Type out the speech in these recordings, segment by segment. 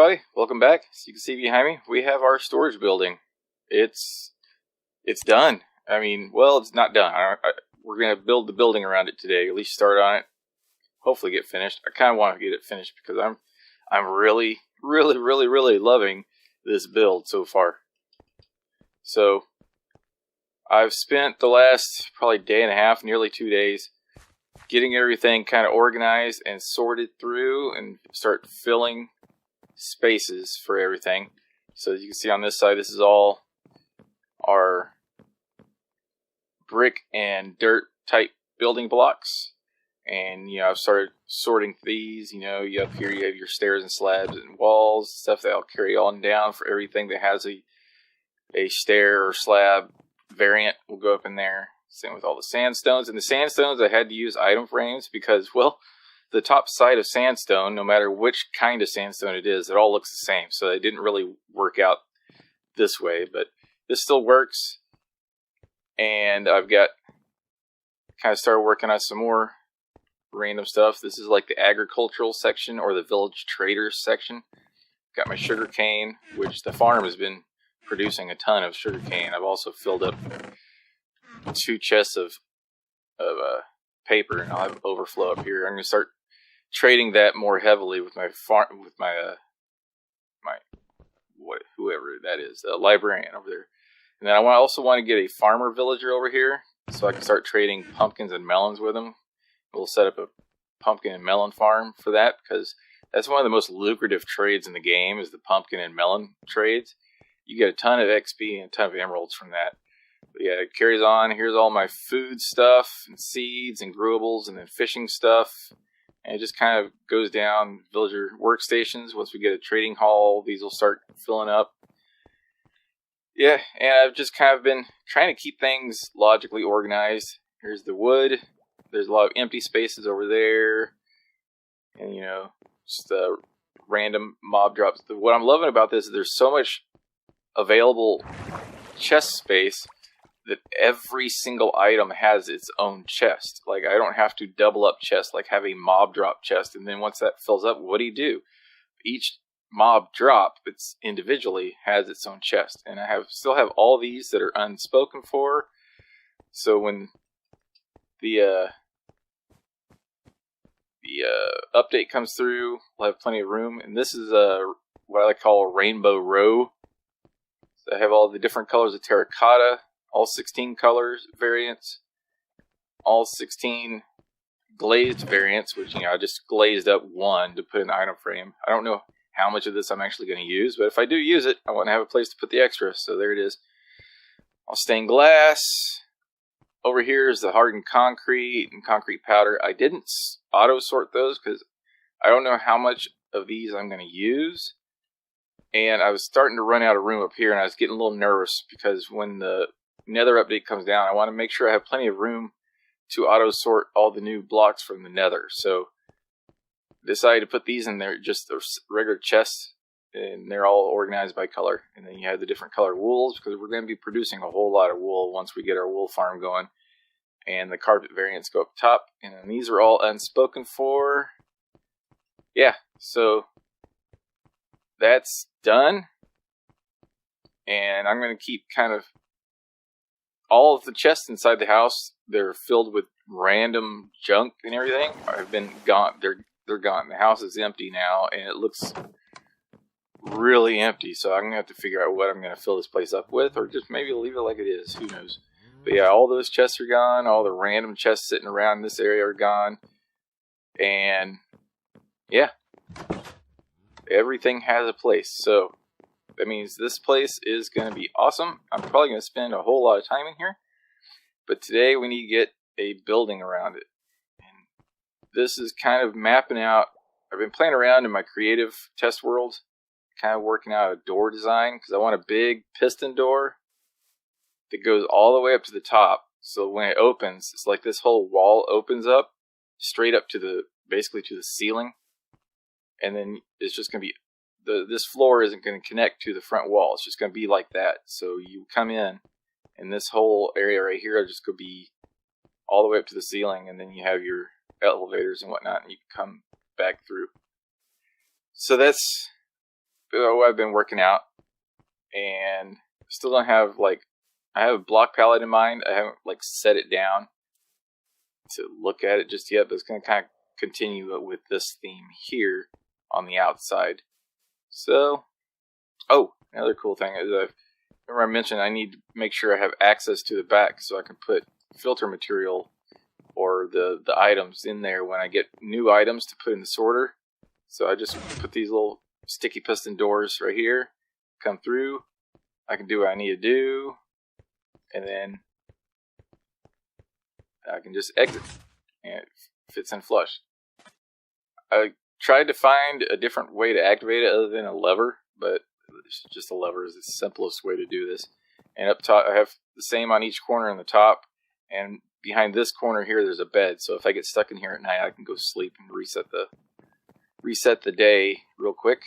everybody, welcome back. As you can see behind me, we have our storage building. It's done. I mean, well, it's not done. We're going to build the building around it today, at least start on it, hopefully get finished. I kind of want to get it finished because I'm really loving this build so far. So I've spent the last probably day and a half, nearly 2 days, getting everything kind of organized and sorted through and start filling spaces for everything. So as you can see on this side, this is all our brick and dirt type building blocks. And I've started sorting these. Up here you have your stairs and slabs and walls, stuff that I'll carry on down for everything that has a stair or slab variant will go up in there. Same with all the sandstones. And the sandstones I had to use item frames because, well, the top side of sandstone, no matter which kind of sandstone it is, it all looks the same. So it didn't really work out this way, but this still works. And I've got kind of started working on some more random stuff. This is like the agricultural section or the village traders section. Got my sugar cane, which the farm has been producing a ton of sugar cane. I've also filled up 2 chests of paper, and I'll have overflow up here. I'm going to start trading that more heavily with my farm, with my whoever that is, the librarian over there. And then I also want to get a farmer villager over here so I can start trading pumpkins and melons with him. We'll set up a pumpkin and melon farm for that because that's one of the most lucrative trades in the game is the pumpkin and melon trades. You get a ton of XP and a ton of emeralds from that. But yeah, it carries on. Here's all my food stuff and seeds and grewables and then fishing stuff. And it just kind of goes down villager workstations. Once we get a trading hall, these will start filling up. Yeah, and I've just kind of been trying to keep things logically organized. Here's the wood. There's a lot of empty spaces over there. And, just random mob drops. What I'm loving about this is there's so much available chest space that every single item has its own chest. Like, I don't have to double up chests, like have a mob drop chest. And then once that fills up, what do? Each mob drop, it's individually has its own chest. And I still have all these that are unspoken for. So when the update comes through, we'll have plenty of room. And this is what I call a rainbow row. So I have all the different colors of terracotta, all 16 colors variants, all 16 glazed variants, which I just glazed up one to put in the item frame. I don't know how much of this I'm actually going to use, but if I do use it, I want to have a place to put the extra. So there it is. All stained glass. Over here is the hardened concrete and concrete powder. I didn't auto sort those because I don't know how much of these I'm going to use. And I was starting to run out of room up here, and I was getting a little nervous because when the Nether update comes down, I want to make sure I have plenty of room to auto sort all the new blocks from the Nether. So I decided to put these in there, just the regular chests, and they're all organized by color. And then you have the different color wools because we're going to be producing a whole lot of wool once we get our wool farm going. And the carpet variants go up top, and then these are all unspoken for. Yeah, so that's done. And I'm going to keep kind of all of the chests inside the house. They're filled with random junk and everything. I've been gone. They're gone. The house is empty now, and it looks really empty. So I'm going to have to figure out what I'm going to fill this place up with, or just maybe leave it like it is. Who knows? But yeah, all those chests are gone. All the random chests sitting around this area are gone. And yeah, everything has a place. So that means this place is going to be awesome. I'm probably going to spend a whole lot of time in here. But today we need to get a building around it. And this is kind of mapping out. I've been playing around in my creative test world, kind of working out a door design because I want a big piston door that goes all the way up to the top. So when it opens, it's like this whole wall opens up straight up to basically to the ceiling. And then it's just going to be, this floor isn't going to connect to the front wall. It's just going to be like that. So you come in, and this whole area right here is just going to be all the way up to the ceiling, and then you have your elevators and whatnot, and you can come back through. So that's I've been working out, and still don't have like, I have a block palette in mind. I haven't like set it down to look at it just yet, but it's going to kind of continue with this theme here on the outside. So, oh, another cool thing is remember I mentioned I need to make sure I have access to the back so I can put filter material or the items in there when I get new items to put in the sorter. So I just put these little sticky piston doors right here, come through, I can do what I need to do, and then I can just exit, and it fits in flush. I tried to find a different way to activate it other than a lever, but just a lever is the simplest way to do this. And up top, I have the same on each corner in the top, and behind this corner here, there's a bed. So if I get stuck in here at night, I can go sleep and reset the day real quick.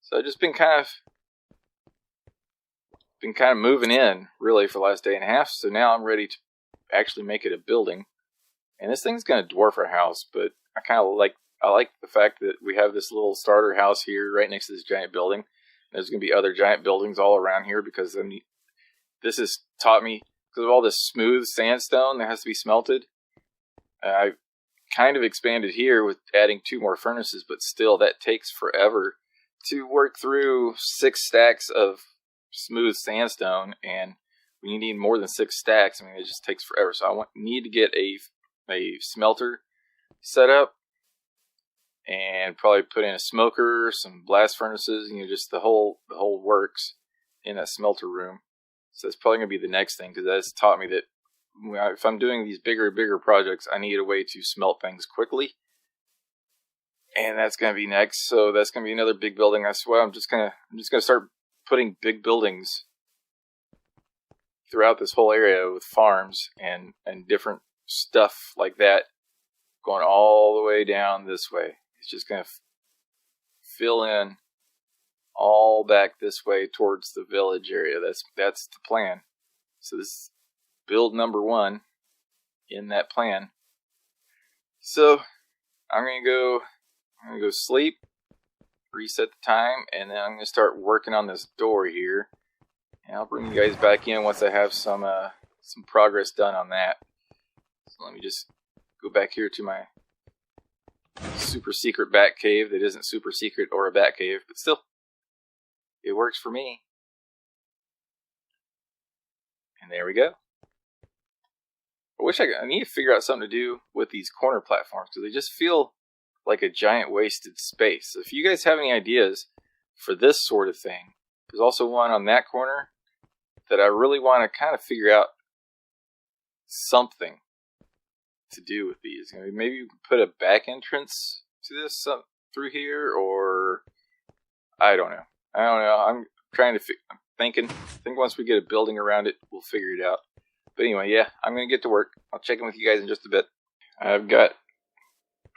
So I've just been kind of moving in really for the last day and a half. So now I'm ready to actually make it a building. And this thing's going to dwarf our house, but I like the fact that we have this little starter house here right next to this giant building. There's going to be other giant buildings all around here because this has taught me, because of all this smooth sandstone that has to be smelted. I kind of expanded here with adding 2 more furnaces, but still that takes forever to work through 6 stacks of smooth sandstone, and when you need more than 6 stacks, I mean, it just takes forever. So I need to get a smelter set up, and probably put in a smoker, some blast furnaces, just the whole works in that smelter room. So that's probably going to be the next thing, because that's taught me that if I'm doing these bigger and bigger projects, I need a way to smelt things quickly. And that's going to be next. So that's going to be another big building. I swear I'm just going to start putting big buildings throughout this whole area with farms and different stuff like that, going all the way down this way. It's just going to fill in all back this way towards the village area. That's the plan. So this is build number 1 in that plan. So I'm going to go sleep, reset the time, and then I'm going to start working on this door here. And I'll bring you guys back in once I have some progress done on that. So let me just go back here to my super secret bat cave that isn't super secret or a bat cave, but still, it works for me. And there we go. I need to figure out something to do with these corner platforms, because they just feel like a giant wasted space. So if you guys have any ideas for this sort of thing, there's also one on that corner that I really want to kind of figure out something to do with these. Maybe you can put a back entrance to this through here, or I don't know. I'm trying to I'm thinking. I think once we get a building around it, we'll figure it out. But anyway, yeah, I'm going to get to work. I'll check in with you guys in just a bit. I've got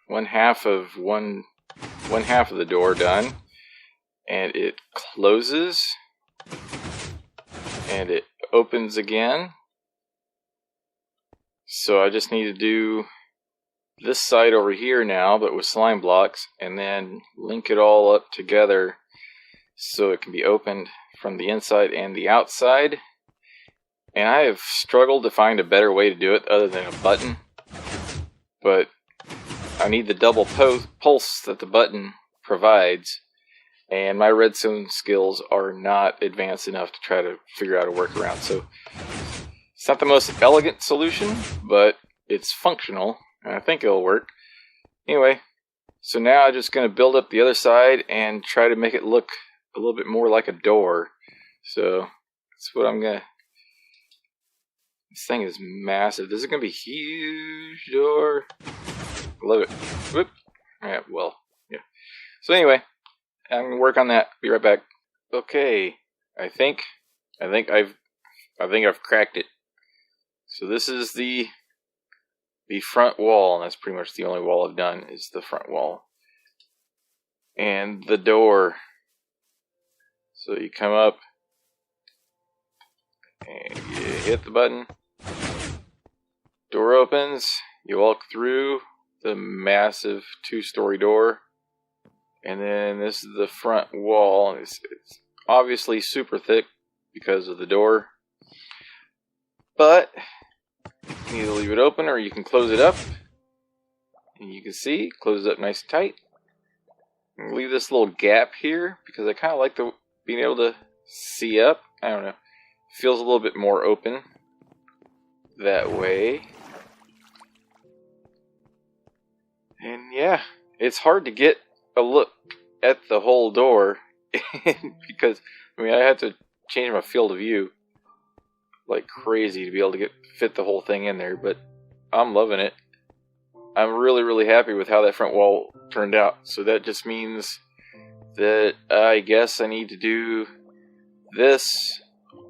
one half of the door done, and it closes and it opens again. So I just need to do this side over here now, but with slime blocks, and then link it all up together so it can be opened from the inside and the outside. And I have struggled to find a better way to do it other than a button, but I need the double pulse that the button provides, and my redstone skills are not advanced enough to try to figure out a workaround. So it's not the most elegant solution, but it's functional, and I think it'll work. Anyway, so now I'm just going to build up the other side and try to make it look a little bit more like a door. So that's what I'm going to... This thing is massive. This is going to be a huge door. Love it. Whoop. Alright, well, yeah. So anyway, I'm going to work on that. Be right back. Okay. I think I've cracked it. So this is the front wall, and that's pretty much the only wall I've done is the front wall. And the door. So you come up and you hit the button. Door opens. You walk through the massive 2-story door, And then this is the front wall. It's obviously super thick because of the door. But you can either leave it open or you can close it up. And you can see, close it up nice and tight. And leave this little gap here because I kind of like being able to see up. I don't know. Feels a little bit more open that way. And yeah, it's hard to get a look at the whole door because I mean I had to change my field of view like crazy to be able to fit the whole thing in there, but I'm loving it. I'm really happy with how that front wall turned out. So that just means that I guess I need to do this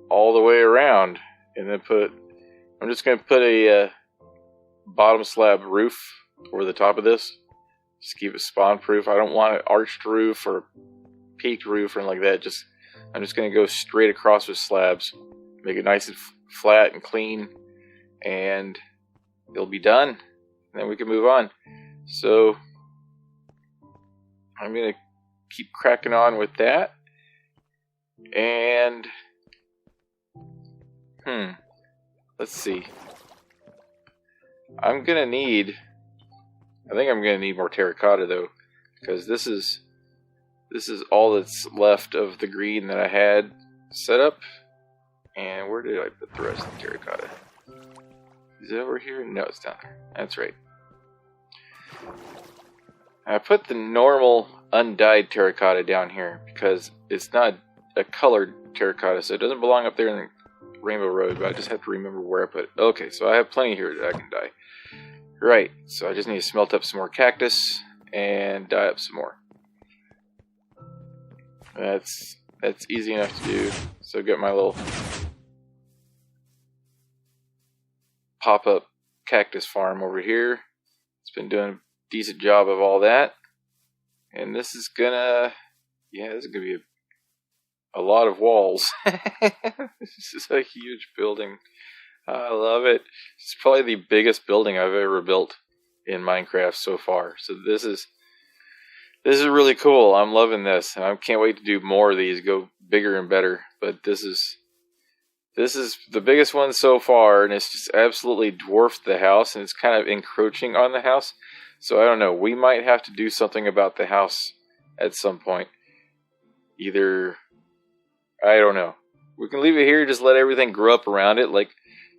all the way around and then I'm just going to put a bottom slab roof over the top of this. Just keep it spawn proof. I don't want an arched roof or peaked roof or anything like that. I'm just going to go straight across with slabs. Make it nice and flat and clean. And it'll be done. And then we can move on. So I'm going to keep cracking on with that. And let's see. I think I'm going to need more terracotta though, because this is all that's left of the green that I had set up. And where did I put the rest of the terracotta? Is it over here? No, it's down there. That's right. I put the normal undyed terracotta down here because it's not a colored terracotta, so it doesn't belong up there in the Rainbow Road, but I just have to remember where I put it. Okay, so I have plenty here that I can dye. Right, so I just need to smelt up some more cactus and dye up some more. That's easy enough to do. So I've got my little pop-up cactus farm over here. It's been doing a decent job of all that. And this is gonna be a lot of walls. This is a huge building. I love it. It's probably the biggest building I've ever built in Minecraft so far. So this is really cool. I'm loving this. And I can't wait to do more of these, go bigger and better. But this is the biggest one so far, and it's just absolutely dwarfed the house, and it's kind of encroaching on the house. So I don't know. We might have to do something about the house at some point. Either, I don't know. We can leave it here, just let everything grow up around it, like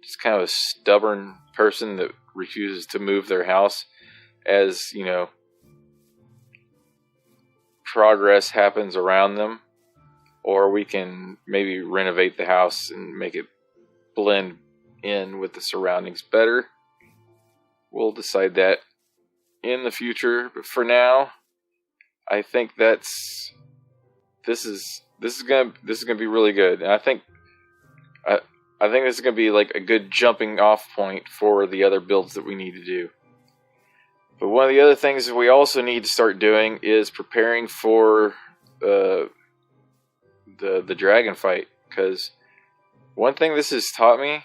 just kind of a stubborn person that refuses to move their house as, you know, progress happens around them. Or we can maybe renovate the house and make it blend in with the surroundings better. We'll decide that in the future, but for now, I think this is gonna be really good, and I think this is gonna be like a good jumping off point for the other builds that we need to do. But one of the other things that we also need to start doing is preparing for the dragon fight, because one thing this has taught me,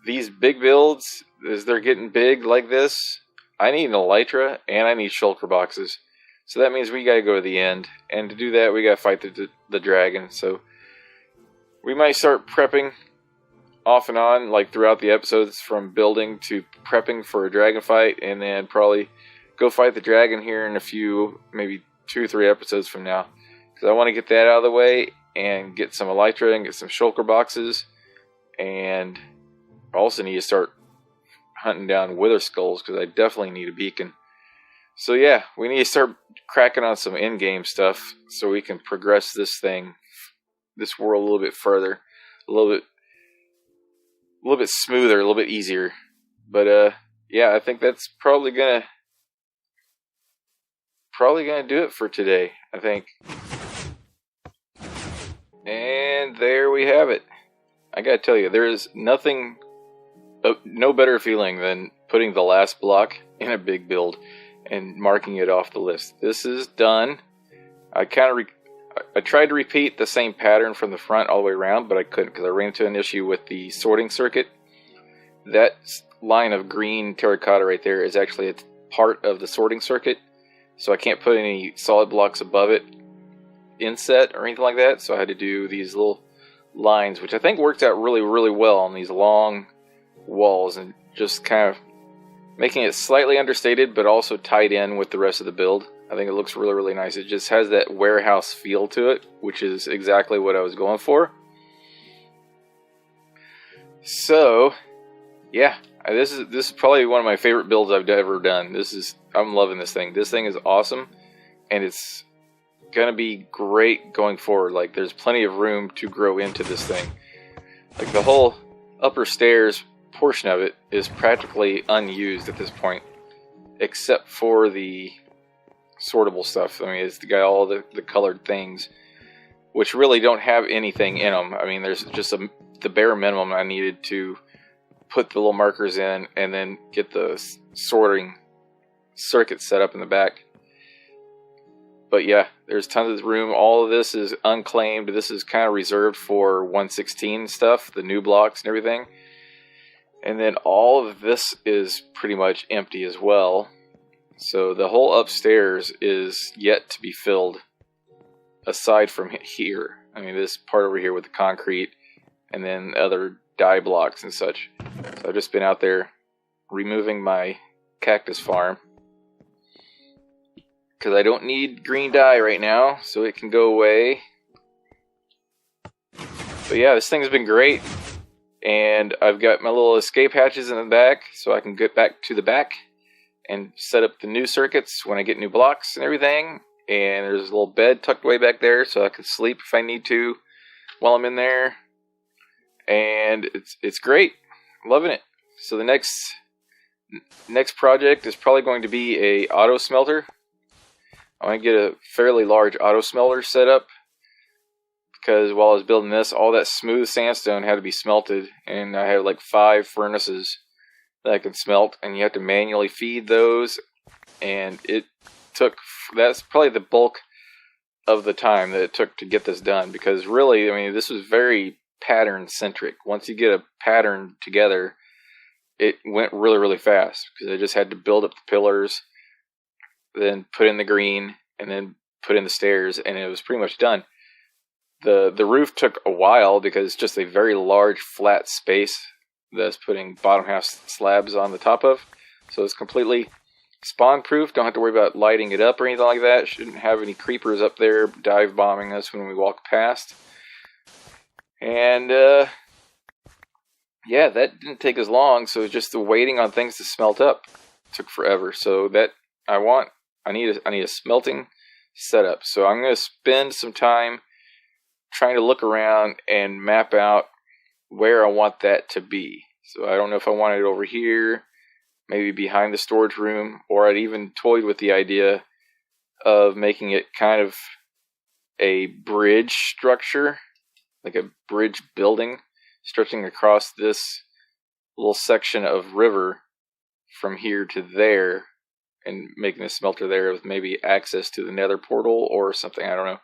these big builds, as they're getting big like this, I need an elytra and I need shulker boxes. So that means we gotta go to the end, and to do that we gotta fight the dragon. So we might start prepping off and on, like throughout the episodes, from building to prepping for a dragon fight, and then probably go fight the dragon here in a few, maybe 2 or 3 episodes from now. Because I want to get that out of the way and get some elytra and get some shulker boxes, and I also need to start hunting down wither skulls because I definitely need a beacon. So yeah, we need to start cracking on some in-game stuff so we can progress this world a little bit further, a little bit smoother, a little bit easier. But yeah, I think that's probably gonna do it for today, I think. And there we have it. I gotta tell you, there is no better feeling than putting the last block in a big build and marking it off the list. This is done. I tried to repeat the same pattern from the front all the way around, but I couldn't because I ran into an issue with the sorting circuit. That line of green terracotta right there is actually a part of the sorting circuit. so I can't put any solid blocks above it inset or anything like that. So I had to do these little lines, which I think worked out really, really well on these long walls, and just kind of making it slightly understated but also tied in with the rest of the build. I think it looks really, really nice. It just has that warehouse feel to it, which is exactly what I was going for. So yeah, this is probably one of my favorite builds I've ever done. I'm loving this thing. This thing is awesome, and it's gonna be great going forward. Like, there's plenty of room to grow into this thing. Like, the whole upper stairs portion of it is practically unused at this point, except for the sortable stuff. I mean, it's got all the colored things, which really don't have anything in them. I mean, there's just the bare minimum I needed to put the little markers in and then get the sorting circuit set up in the back. But yeah, there's tons of room. All of this is unclaimed. This is kind of reserved for 116 stuff, the new blocks and everything. And then all of this is pretty much empty as well. So the whole upstairs is yet to be filled, aside from here. I mean, this part over here with the concrete and then other dye blocks and such. So I've just been out there removing my cactus farm, because I don't need green dye right now, so it can go away. But yeah, this thing has been great. And I've got my little escape hatches in the back, so I can get back to the back and set up the new circuits when I get new blocks and everything. And there's a little bed tucked way back there, so I can sleep if I need to while I'm in there. And it's great. I'm loving it. So the next project is probably going to be a auto smelter. I want to get a fairly large auto smelter set up, because while I was building this, all that smooth sandstone had to be smelted, and I had like 5 furnaces that I could smelt, and you have to manually feed those, and that's probably the bulk of the time that it took to get this done, because really, I mean, this was very pattern centric. Once you get a pattern together, it went really, really fast, because I just had to build up the pillars, then put in the green, and then put in the stairs, and it was pretty much done. The roof took a while, because it's just a very large flat space that's putting bottom half slabs on the top of. So it's completely spawn proof. Don't have to worry about lighting it up or anything like that. Shouldn't have any creepers up there dive bombing us when we walk past. And yeah, that didn't take as long, so just the waiting on things to smelt up took forever. So that I need a smelting setup. So I'm going to spend some time trying to look around and map out where I want that to be. So I don't know if I want it over here, maybe behind the storage room, or I'd even toyed with the idea of making it kind of a bridge structure, like a bridge building stretching across this little section of river from here to there, and making a smelter there with maybe access to the Nether portal or something. I don't know.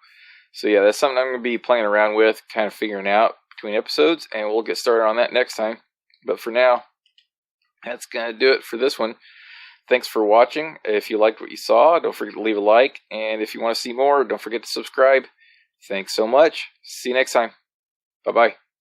So yeah, that's something I'm going to be playing around with, kind of figuring out between episodes, and we'll get started on that next time. But for now, that's going to do it for this one. Thanks for watching. If you liked what you saw, don't forget to leave a like, and if you want to see more, don't forget to subscribe. Thanks so much. See you next time. Bye-bye.